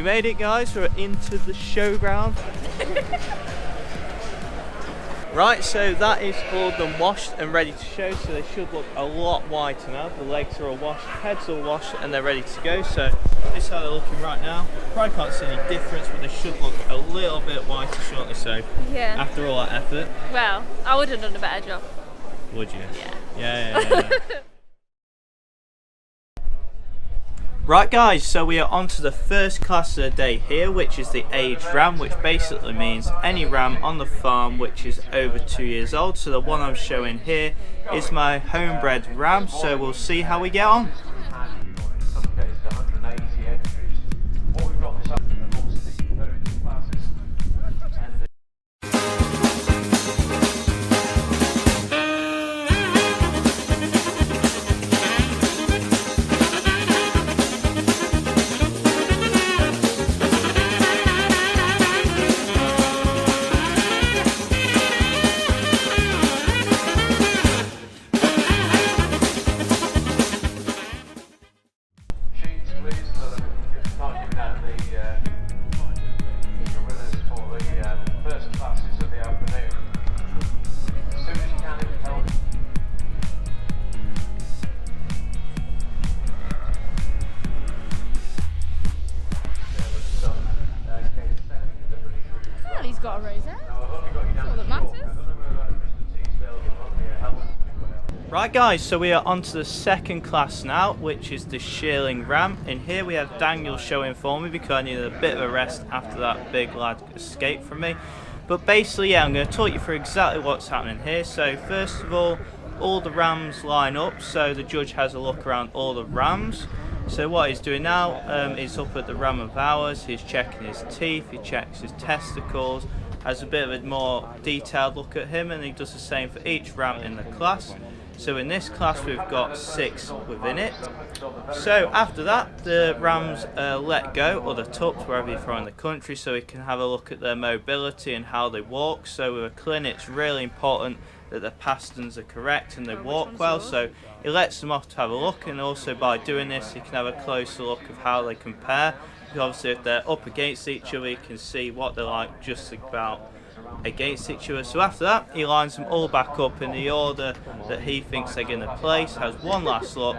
We made it, guys, we're into the showground. Right, so that is all done, washed and ready to show, so they should look a lot whiter now. The legs are all washed, heads all washed, and they're ready to go. So this is how they're looking right now. Probably can't see any difference, but they should look a little bit whiter shortly, so yeah. After all that effort. Well, I would have done a better job. Would you? Yeah. Yeah. Right guys, so we are on to the first class of the day here, which is the aged ram, which basically means any ram on the farm which is over 2 years old. So the one I'm showing here is my homebred ram, so we'll see how we get on. He's got a rosette. That's all that matters. Right guys, so we are on to the second class now, which is the shearling ram. In here we have Daniel showing for me because I needed a bit of a rest after that big lad escaped from me. But basically, yeah, I'm going to talk you through exactly what's happening here. So first of all the rams line up, so the judge has a look around all the rams. So what he's doing now, he's up at the ram of ours, he's checking his teeth, he checks his testicles, has a bit of a more detailed look at him, and he does the same for each ram in the class. So in this class we've got 6 within it. So after that the rams let go, or the tucked, wherever you're from in the country, so we can have a look at their mobility and how they walk. So with a clin it's really important that the pasterns are correct and they walk well, so he lets them off to have a look, and also by doing this he can have a closer look of how they compare, because obviously if they're up against each other you can see what they're like just about against each other. So after that he lines them all back up in the order that he thinks they're going to place, has one last look,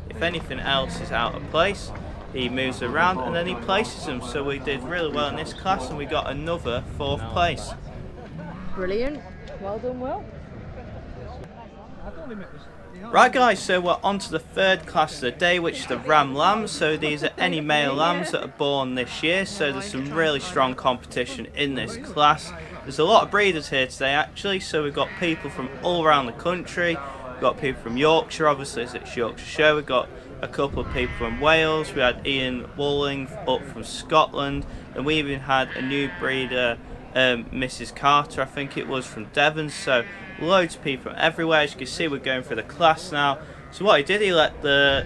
if anything else is out of place he moves around and then he places them. So we did really well in this class and we got another 4th place. Brilliant. Well done, Will. Right guys, so we're on to the third class of the day, which is the ram lambs. So these are any male lambs that are born this year, so there's some really strong competition in this class. There's a lot of breeders here today actually, so we've got people from all around the country. We've got people from Yorkshire, obviously it's Great Yorkshire Show. We've got a couple of people from Wales, we had Ian Lleyn up from Scotland, and we even had a new breeder, Mrs. Carter, I think it was, from Devon. So loads of people from everywhere. As you can see, we're going through the class now. So what he did, he let the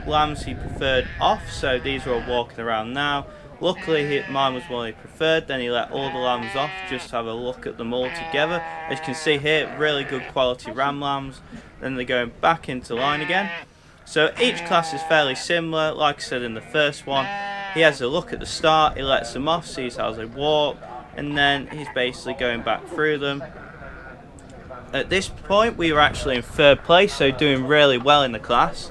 lambs he preferred off, so these are all walking around now. Luckily mine was one he preferred, then he let all the lambs off just to have a look at them all together. As you can see here, really good quality ram lambs. Then they're going back into line again. So each class is fairly similar. Like I said in the first one, he has a look at the start, he lets them off, sees how they walk, and then he's basically going back through them. At this point we were actually in 3rd place, so doing really well in the class.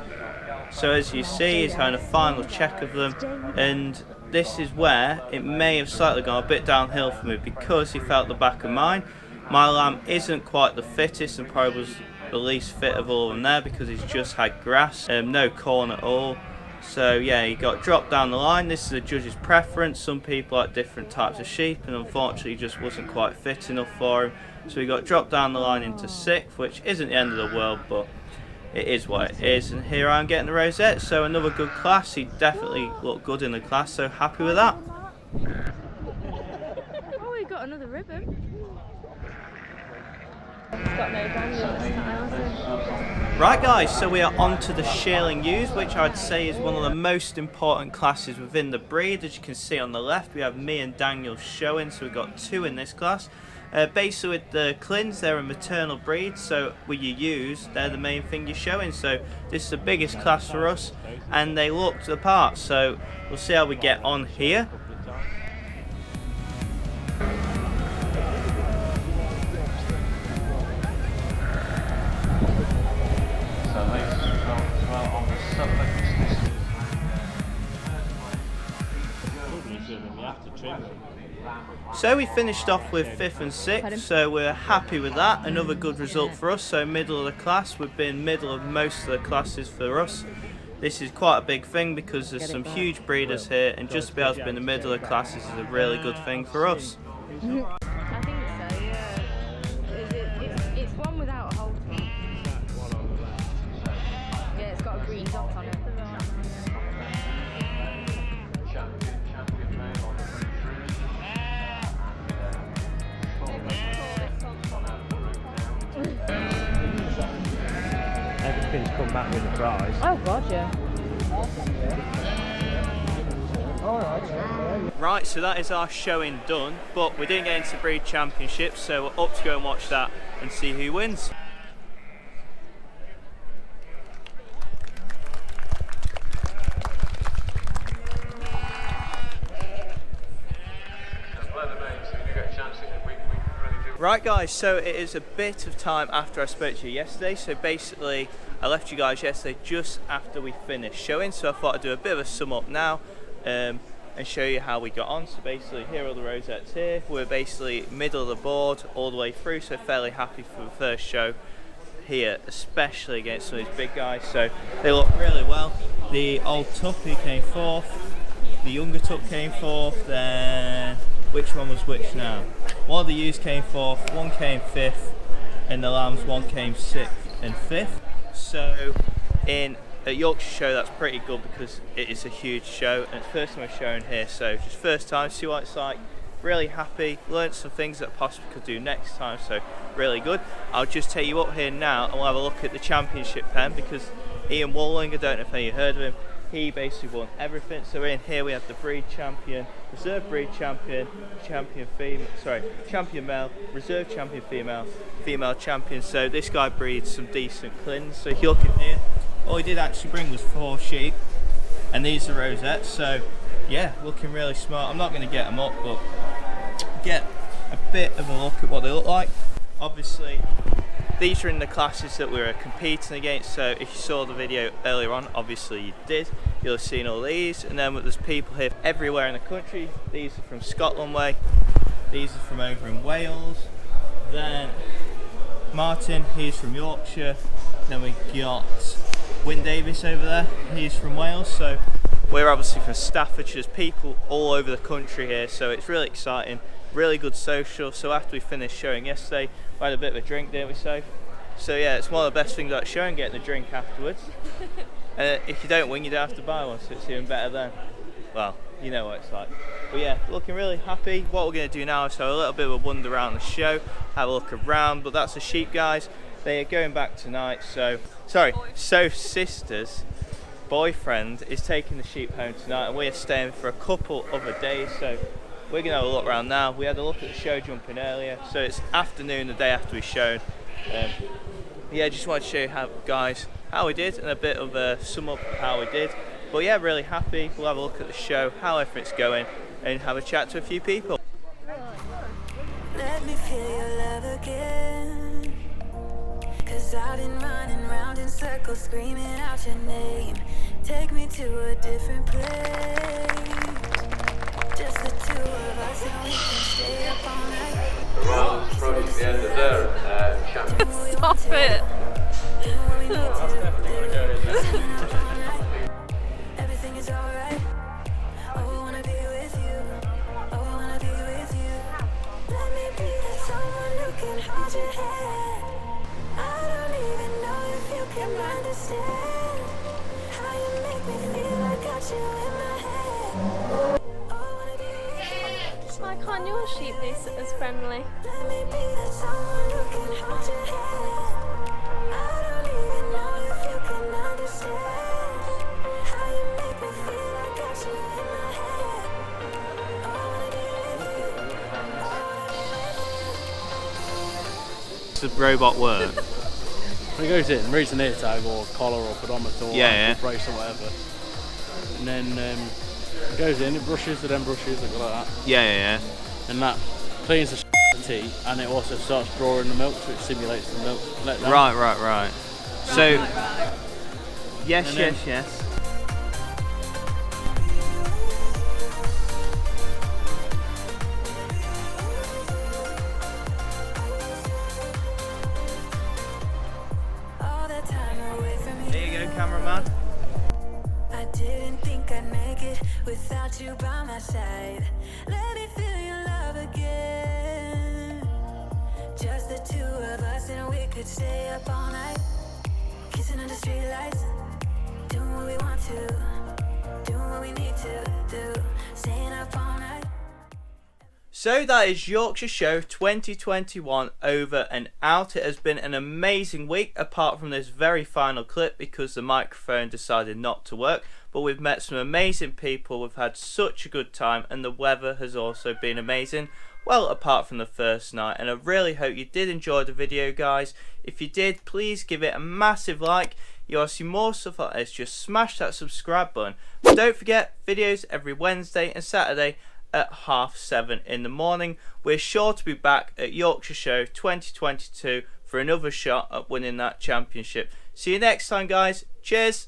So as you see, he's having a final check of them, and this is where it may have slightly gone a bit downhill for me, because he felt the back of mine. My lamb isn't quite the fittest and probably was the least fit of all of them there, because he's just had grass, no corn at all. So yeah, he got dropped down the line. This is a judge's preference. Some people like different types of sheep, and unfortunately he just wasn't quite fit enough for him. So he got dropped down the line into 6th, which isn't the end of the world, but it is what it is. And here I am getting the rosette, so another good class. He definitely looked good in the class, so happy with that. Oh, we got another ribbon. It's got no brand this time. Right guys, so we are on to the shearling ewes, which I'd say is one of the most important classes within the breed. As you can see on the left, we have me and Daniel showing, so we've got 2 in this class. Basically with the Clins, they're a maternal breed, so with your ewes, they're the main thing you're showing. So this is the biggest class for us, and they look the part. So we'll see how we get on here. So we finished off with 5th and 6th, so we're happy with that. Another good result for us, so middle of the class. We've been middle of most of the classes for us. This is quite a big thing because there's some huge breeders here, and just to be able to be in the middle of the classes is a really good thing for us. I think so, yeah. It's one without a hole to it. Yeah, it's got a green dot on it. Everything's come back with a prize. Oh god, yeah. Right, so that is our showing done, but we didn't get into breed championships, so we're up to go and watch that and see who wins. Right guys, so it is a bit of time after I spoke to you yesterday, so basically I left you guys yesterday just after we finished showing, so I thought I'd do a bit of a sum up now and show you how we got on. So basically here are the rosettes here, we're basically middle of the board all the way through, so fairly happy for the first show here, especially against some of these big guys, so they look really well. The old tuppy came 4th, the younger tup came 4th, then which one was which now? One of the ewes came 4th, one came 5th, and the lambs one came 6th and 5th. So at Yorkshire Show that's pretty good because it is a huge show and it's the first time I've shown here, so just first time, see what it's like. Really happy, learned some things that I possibly could do next time, so really good. I'll just take you up here now and we'll have a look at the championship pen because Ian Lleyn, I don't know if you heard of him, he basically won everything. So in here we have the breed champion, reserve breed champion, champion male, reserve champion female, female champion. So this guy breeds some decent Clins. So if you look in here, all he did actually bring was 4 sheep, and these are rosettes. So yeah, looking really smart. I'm not going to get them up, but get a bit of a look at what they look like. Obviously these are in the classes that we were competing against, so if you saw the video earlier on, obviously you did, you'll have seen all these. And then there's people here everywhere in the country. These are from Scotland way, these are from over in Wales, then Martin, he's from Yorkshire, then we got Wyn Davis over there, he's from Wales. So we're obviously from Staffordshire. There's people all over the country here, so it's really exciting, really good social. So after we finished showing yesterday, we had a bit of a drink, didn't we, so yeah, it's one of the best things about showing, getting a drink afterwards. If you don't win, you don't have to buy one, so it's even better then. Well, you know what it's like. But yeah, looking really happy. What we're going to do now is have a little bit of a wander around the show, have a look around. But that's the sheep guys, they are going back tonight. So sister's boyfriend is taking the sheep home tonight, and we're staying for a couple other days. So we're going to have a look around now. We had a look at the show jumping earlier, so it's afternoon, the day after we've shown. Yeah, just wanted to show you how we did and a bit of a sum up of how we did. But yeah, really happy. We'll have a look at the show, how everything's going, and have a chat to a few people. Let me feel your love again, 'cause I've been running round in circles screaming out your name. Take me to a different place, just the two of us, and we can stay up all night. Around approaching the end of their champion. Stop it! Everything is alright. Oh, I wanna be with you. Oh, I wanna be with you. Let me be that someone who can hold your hand. I don't even know if you can understand how you make me feel. I got you in my head. Oh, I wanna be with you. Why can't your sheep be as friendly? Let me be that someone who can hold your hand. I don't even know if you can understand how you make me feel. I got you in my head. Oh, I wanna be with you. Oh, I wanna be with you. does the robot work? He goes in, reads an ear tag or collar or pedometer or ankle brace or whatever, and then it goes in, it brushes, it then brushes, like that. Yeah. And that cleans the tea, and it also starts drawing the milk, so it simulates the milk letdown. Right. So, yes. All that time away from you. There you go, cameraman. I didn't think I'd make it without you by my side. Let me feel your love again. Just the two of us, and we could stay up all night, kissing under streetlights, doing what we want to, doing what we need to do, staying up all night. So that is Yorkshire Show 2021 over and out. It has been an amazing week, apart from this very final clip because the microphone decided not to work. But we've met some amazing people, we've had such a good time, and the weather has also been amazing. Well, apart from the first night, and I really hope you did enjoy the video, guys. If you did, please give it a massive like. You want to see more stuff like this, just smash that subscribe button. But don't forget, videos every Wednesday and Saturday at 7:30 in the morning. We're sure to be back at Yorkshire Show 2022 for another shot at winning that championship. See you next time, guys. Cheers.